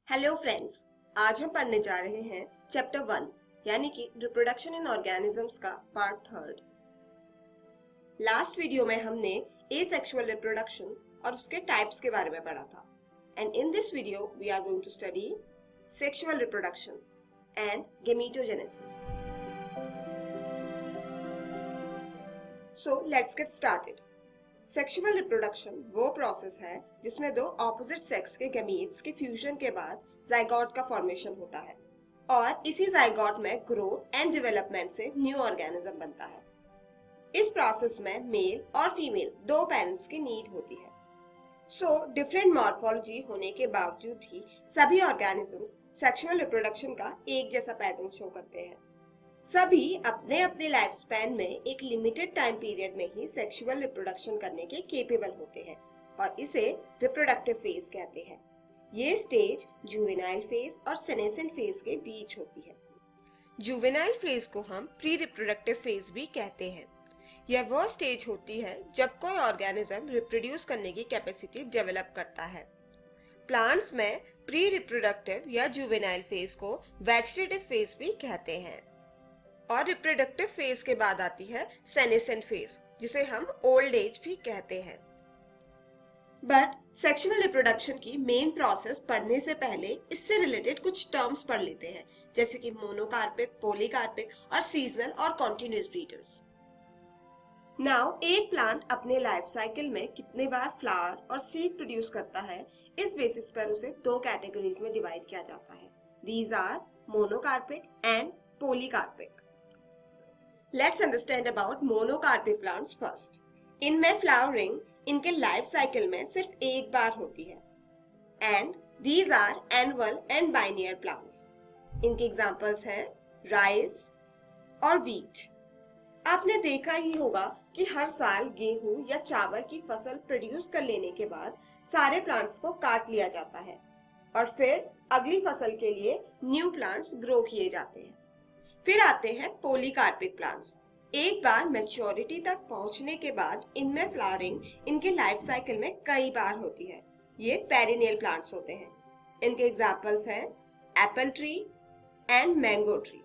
Hello friends, आज हम पढ़ने जा रहे हैं चैप्टर 1 यानी कि रिप्रोडक्शन इन ऑर्गेनिजम्स का पार्ट 3। लास्ट वीडियो में हमने एसेक्सुअल रिप्रोडक्शन और उसके टाइप्स के बारे में पढ़ा था and in this video we are going to study sexual reproduction and gametogenesis. So let's get started. Sexual reproduction वो प्रोसेस है जिसमें दो ऑपोजिट सेक्स के गैमीट्स के फ्यूजन के बाद जाइगोट का फॉर्मेशन होता है और इसी जाइगोट में ग्रोथ एंड डेवलपमेंट से न्यू ऑर्गेनिज्म बनता है। इस प्रोसेस में मेल और फीमेल दो पेरेंट्स की नीड होती है। सो डिफरेंट मॉर्फोलॉजी होने के बावजूद भी सभी ऑर्गेनिजम्स सेक्सुअल रिप्रोडक्शन का एक जैसा पैटर्न शो करते हैं। सभी अपने अपने लाइफ स्पैन में एक लिमिटेड टाइम पीरियड में ही सेक्सुअल रिप्रोडक्शन करने के केपेबल होते हैं और इसे रिप्रोडक्टिव फेज कहते हैं। ये स्टेज जुवेनाइल फेज और सेनेसेंट फेज के बीच होती है। जुवेनाइल फेज को हम प्री रिप्रोडक्टिव फेज भी कहते हैं। यह वह स्टेज होती है जब कोई ऑर्गेनिज्म रिप्रोड्यूस करने की कैपेसिटी डेवलप करता है। प्लांट्स में प्री रिप्रोडक्टिव या जुवेनाइल फेज को वेजिटेटिव फेज भी कहते हैं और रिप्रोडक्टिव फेज के बाद आती है सेनेसेंट फेज जिसे हम ओल्ड एज भी कहते हैं। बट सेक्सुअल रिप्रोडक्शन की मेन प्रोसेस पढ़ने से पहले इससे रिलेटेड कुछ टर्म्स पढ़ लेते हैं, जैसे कि मोनोकार्पिक, पॉलीकार्पिक और सीजनल और कॉन्टिन्यूअस ब्रीडर्स। नाउ एक प्लांट अपने लाइफ साइकिल में कितने बार फ्लावर और सीड प्रोड्यूस करता है, इस बेसिस पर उसे दो कैटेगरीज में डिवाइड किया जाता है। These are monocarpic and polycarpic. Let's understand about monocarpic plants first. इनमें फ्लावरिंग इनके लाइफ साइकिल में सिर्फ एक बार होती है and these are annual and biennial plants. इनके एग्जांपल्स हैं राइस और व्हीट। आपने देखा ही होगा कि हर साल गेहूं या चावल की फसल प्रोड्यूस कर लेने के बाद सारे प्लांट्स को काट लिया जाता है और फिर अगली फसल के लिए न्यू प्लांट्स ग्रो किए जाते हैं। फिर आते हैं पॉलीकार्पिक प्लांट्स। एक बार मैच्योरिटी तक पहुंचने के बाद इनमें फ्लावरिंग इनके लाइफ साइकिल में कई बार होती है। ये पेरिनियल प्लांट्स होते हैं। इनके एग्जांपल्स हैं Apple tree and mango tree.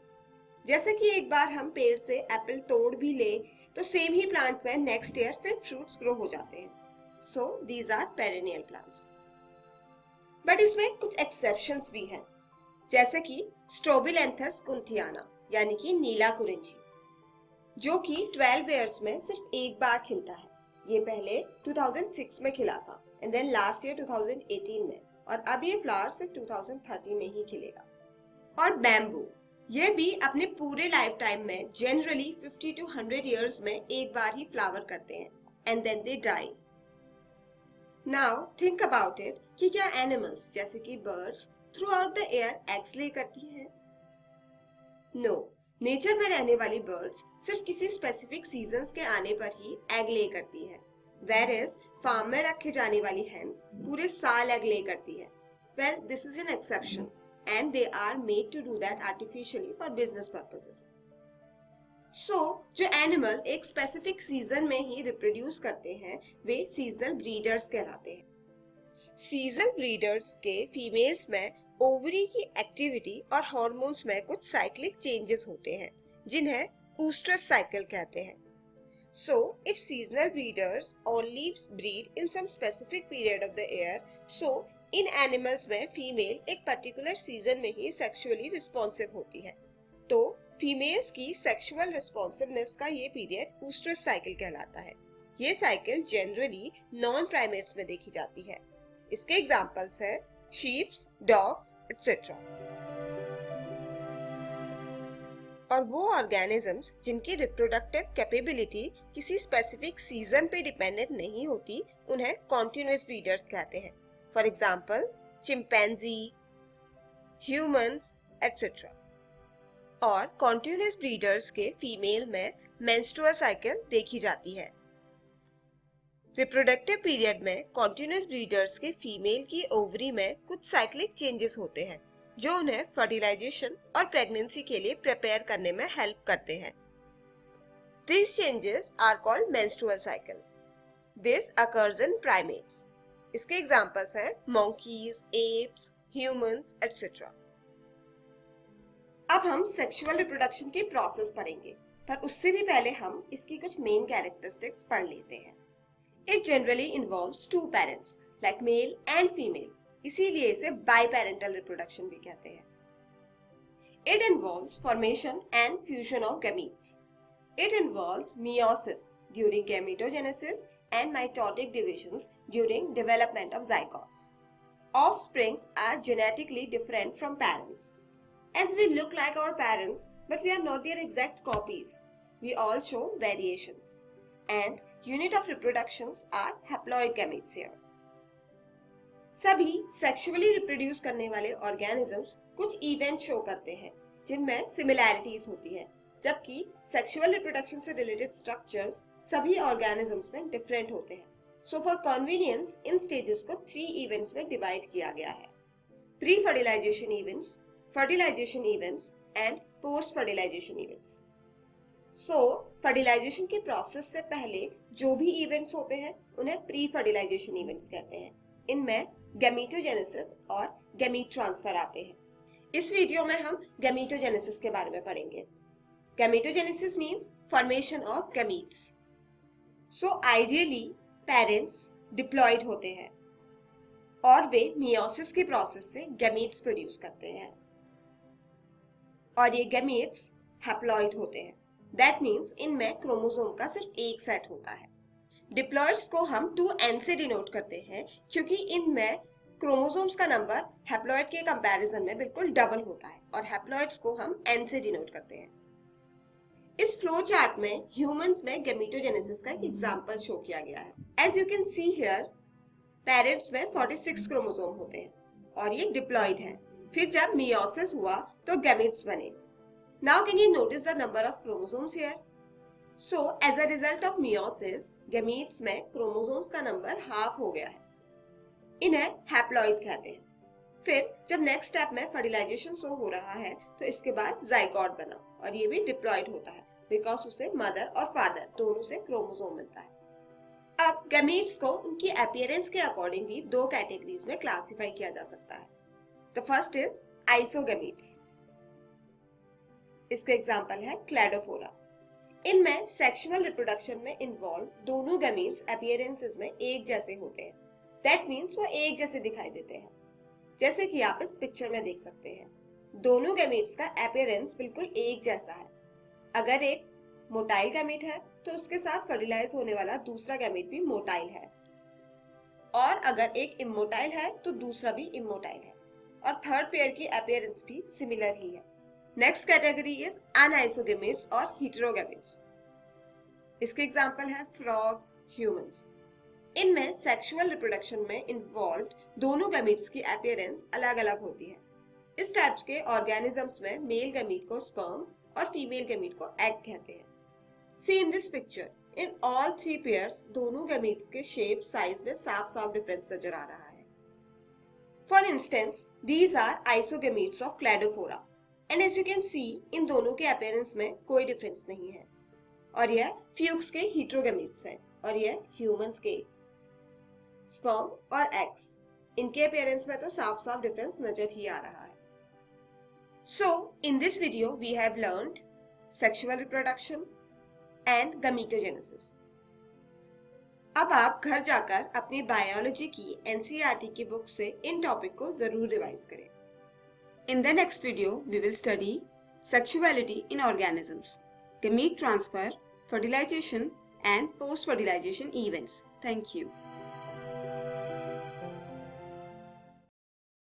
जैसे कि एक बार हम पेड़ से एप्पल तोड़ भी ले तो सेम ही प्लांट में नेक्स्ट ईयर फिर फ्रूट्स ग्रो हो जाते हैं। So these are perennial plants. But इसमें कुछ एक्सेप्शंस भी हैं, जैसे कि स्ट्रोबिलेंथस कुंथियाना यानी कि नीला कुरिंजी, जो कि 12 ईयर्स में सिर्फ एक बार खिलता है। ये पहले 2006 में खिला था एंड देन लास्ट ईयर 2018 में, और अब ये फ्लावर सिर्फ 2030 में ही खिलेगा। और बैम्बू, ये भी अपने पूरे लाइफ टाइम में जनरली 50 to 100 ईयर्स में एक बार ही फ्लावर करते हैं and then they die. Now think about it कि क्या एनिमल्स जैसे कि birds throughout the air eggs lay करती हैं? नो, नेचर में रहने वाली बर्ड्स सिर्फ किसी स्पेसिफिक सीजन्स के आने पर ही एग ले करती है, whereas फार्म में रखे जाने वाली हेन्स पूरे साल एग ले करती है। Well, this is an exception and they are made to do that artificially for business purposes. So जो एनिमल एक स्पेसिफिक सीजन में ही रिप्रोड्यूस करते हैं वे सीजनल ब्रीडर्स कहलाते हैं। सीजनल ब्रीडर्स के फीमेल्स में ओवरी की एक्टिविटी और हार्मोन्स में कुछ साइक्लिक चेंजेस होते हैं जिन्हें ऊस्ट्रस साइकिल कहते हैं। So if seasonal breeders only breed in some specific period of the year, so in animals में फीमेल एक पर्टिकुलर सीजन में ही सेक्सुअली रिस्पॉन्सिव होती है। तो फीमेल्स की सेक्सुअल रिस्पॉन्सिवनेस का ये पीरियड ऊस्ट्रस साइकिल कहलाता है। ये साइकिल जनरली नॉन प्राइमेट्स में देखी जाती है। इसके एग्जाम्पल्स हैं शीप्स, डॉग्स एटसेट्रा। और वो ऑर्गेनिजम्स जिनकी रिप्रोडक्टिव कैपेबिलिटी किसी स्पेसिफिक सीजन पे डिपेंडेंट नहीं होती उन्हें कॉन्टिन्यूअस ब्रीडर्स कहते हैं। For example chimpanzee, humans etcetera. और कॉन्टिन्यूअस ब्रीडर्स के फीमेल में मेंस्ट्रुअल साइकिल देखी जाती है। रिप्रोडक्टिव पीरियड में कॉन्टिन्यूअस ब्रीडर्स के फीमेल की ओवरी में कुछ साइक्लिक चेंजेस होते हैं जो उन्हें फर्टिलाइजेशन और प्रेगनेंसी के लिए प्रिपेयर करने में हेल्प करते हैं। These changes are called menstrual cycle. This occurs in primates. इसके एग्जाम्पल्स हैं monkeys, apes, ह्यूमंस एटसेट्रा। अब हम सेक्सुअल रिप्रोडक्शन की प्रोसेस पढ़ेंगे, पर उससे भी पहले हम इसकी कुछ मेन कैरेक्टरिस्टिक्स पढ़ लेते हैं। It generally involves two parents like male and female, इसीलिए इसे बाइपेरेंटल रिप्रोडक्शन भी कहते हैं। It involves formation and fusion of gametes. It involves meiosis during gametogenesis and mitotic divisions during development of zygotes. Offsprings are genetically different from parents. As we look like our parents, but we are not their exact copies. We all show variations. And unit of reproductions are haploid gametes here. सभी sexually reproduce करने वाले organisms कुछ event show करते हैं जिनमें similarities होती है, जबकि सेक्सुअल रिप्रोडक्शन से रिलेटेड स्ट्रक्चर्स सभी ऑर्गेनिजम्स में डिफरेंट होते हैं। सो फॉर कन्वीनियंस इन स्टेजेस को 3 इवेंट्स में डिवाइड किया गया है: pre fertilisation events, fertilisation events and post fertilisation events. So fertilisation के प्रोसेस से पहले जो भी इवेंट्स होते हैं उन्हें प्री फर्टिलाइजेशन इवेंट्स कहते हैं। इनमें गैमीटोजेनेसिस और गैमीट ट्रांसफर आते हैं। इस वीडियो में हम गैमीटोजेनेसिस के बारे में पढ़ेंगे। Gametogenesis means formation of gametes. So ideally parents diploid होते हैं और वे मियोसिस के प्रोसेस से गैमीट्स प्रोड्यूस करते हैं, और ये गैमीट्स हैप्लॉइड होते हैं। दैट मींस इनमें क्रोमोसोम का सिर्फ एक सेट होता है। डिप्लॉइड्स को हम 2n से डिनोट करते हैं क्योंकि इनमें क्रोमोसोम्स का नंबर हैप्लॉइड के कंपैरिजन में बिल्कुल डबल होता है, और हैप्लॉइड्स को हम n से डिनोट करते हैं। इस फ्लो चार्ट में ह्यूमंस में गैमीटोजेनेसिस का एक एग्जांपल शो किया गया है। As you can see here, parents में 46 क्रोमोसोम होते हैं और ये डिप्लॉइड है। फिर जब मियोसिस हुआ तो गैमीट्स बने। Now can you notice the number of chromosomes here? So, as a result of meiosis, gametes में क्रोमोसोम्स का नंबर हाफ हो गया है। इन्हें हैप्लॉइड कहते हैं। फिर जब नेक्स्ट स्टेप में फर्टिलाइजेशन शो हो रहा है तो इसके बाद जाइगोट बना, और ये भी डिप्लॉइड होता है बिकॉज उसे मदर और फादर दोनों से क्रोमोसोम मिलता है। अब गैमीट्स को उनकी अपीयरेंस के अकॉर्डिंग भी 2 कैटेगरीज में क्लासिफाई किया जा सकता है। The first is isogametes. इसका एग्जांपल है क्लैडोफोरा। इनमें सेक्सुअल रिप्रोडक्शन में इन्वॉल्व दोनों गैमीट्स अपीयरेंसेस में एक जैसे होते हैं। दैट मींस वो एक जैसे दिखाई देते हैं, जैसे कि आप इस पिक्चर में देख सकते हैं। दोनों गैमीट्स का अपीयरेंस बिल्कुल एक जैसा है। अगर एक मोटाइल गैमीट है तो उसके साथ फर्टिलाइज होने वाला दूसरा गैमीट भी मोटाइल है, और अगर एक इमोटाइल है तो दूसरा भी इमोटाइल है, और थर्ड पेयर की अपीयरेंस भी सिमिलर ही है। नेक्स्ट कैटेगरी इज अनआइसोगैमीट्स और हेटेरोगैमीट्स। इसके एग्जांपल है फ्रॉग्स, ह्यूमंस। इनमें सेक्सुअल रिप्रोडक्शन में इन्वॉल्व्ड दोनों गैमीट्स की अपीयरेंस अलग अलग होती है। इस टाइप के ऑर्गेनिजम्स में मेल गैमीट को स्पर्म और फीमेल गैमीट को एग कहते हैं। See in this picture, in all 3 pairs दोनों गैमीट्स के शेप, साइज में साफ साफ डिफरेंस नजर आ रहा है। For instance, these are isogametes of Cladophora, and as you can see in दोनों के अपीयरेंस में कोई डिफरेंस नहीं है। और यह फ्यूक्स के हेटेरोगैमीट्स हैं, और यह ह्यूमंस के स्पर्म और एग्स। इनके अपीयरेंस में तो साफ साफ डिफरेंस नजर ही आ रहा है। So in this video we have learned sexual reproduction and gametogenesis. अब आप घर जाकर अपनी बायोलॉजी की NCERT की बुक से इन टॉपिक को जरूर रिवाइज करें। In the next video, we will study sexuality in organisms, gamete transfer, fertilization and post-fertilization events. Thank you.